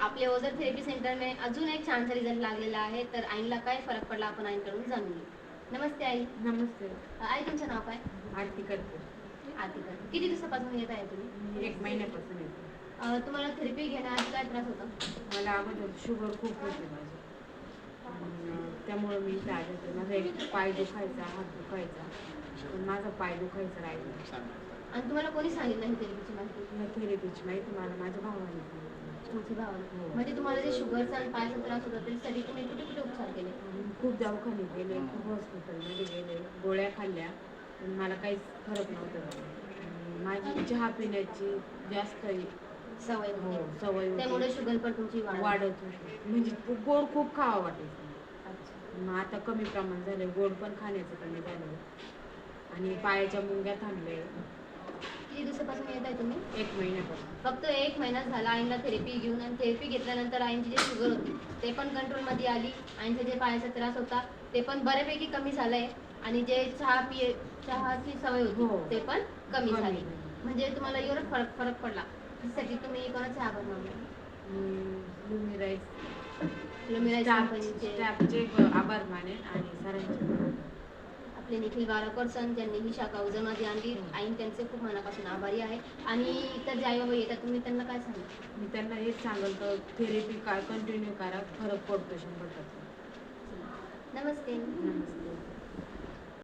आपले Ozar therapy centre में अजून एक छानसा रिझल्ट लागलेला आहे. तर आईला काय फरक पडला आपण आईकडून जाणून घेऊ. नमस्ते आई. नमस्ते. आई तुमचं नाव काय? आरती करते. आरती करते. किती दिवसापासून येत आहे तुम्ही? 1 महिन्यापासून येते. तुम्हाला थेरपी घेण्याआधी काय त्रास होता? मला अगोदर शुगर खूप होती माझी. त्यामुळे मी इथे आले होते. माझा एक पाय दुखायचा, हात दुखायचा, पण माझा पाय दुखायचा राहिला. आणि तुम्हाला कोणी सांगितलं ही थेरपीची माहिती? या थेरपीची माहिती मला माझ्या भावाने सांगितली. तुमच्या भावाने? म्हणजे तुम्हाला जे शुगरचा आणि पायाचा त्रास होता त्याच्यासाठी तुम्ही कुठे कुठे उपचार केले? खूप दवाखाने गेले, खूप हॉस्पिटलमध्ये गेले, गोळ्या खाल्ल्या, पण मला काहीच फरक नव्हता झाला. माझी चहा पिण्याची जास्त सवय सवय होती. त्यामुळे होती, शुगर पण तुमची वाढत होती. म्हणजे गोड खूप खावं वाटायचं. मग आता कमी प्रमाण झालं, गोड पण खाण्याचं कमी झालं आणि पायाच्या मुंग्या थांबले. किती दिवसापासून येत आहे तुम्ही? 1 महिन्यापासून. फक्त 1 महिना झाला आईला थेरपी घेऊन, आणि थेरपी घेतल्यानंतर आईची जी शुगर होती ते पण कंट्रोलमध्ये आली. आईचा जे पायाचा त्रास होता ते पण बऱ्यापैकी कमी झालंय, आणि जे चहाची सवय होती ते पण कमी झाली. म्हणजे तुम्हाला एवढं फरक पडला. त्यासाठी तुम्ही कोणाचे आभार मानले? स्टाफचे आभार मानेन आणि सरांचे. आपले निखिल गारकर सर ज्यांनी ही शाखा उजळमध्ये आणली, आई त्यांचे खूप मनापासून आभारी आहे. आणि इतर जे आई बाबा येतात तुम्ही त्यांना काय सांगा? मी त्यांना हेच सांगेल तर थेरपी कंटिन्यू करा, फरक पडतो 100%. नमस्ते. नमस्ते.